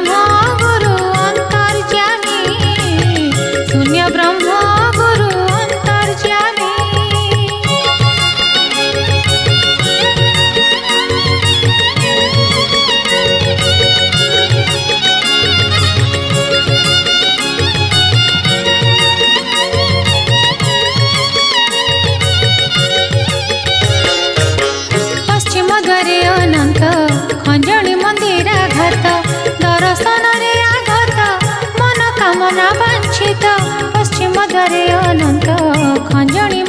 ब्रह्म गुरु अंतर्यामी, शून्य ब्रह्म गुरु अंतर्यामी। पश्चिम द्वारे अनंत खंजणी मंदिर घात, दर्शन रे आगत मनोकामना वांछित। पश्चिम द्वारे अनंत खंजणी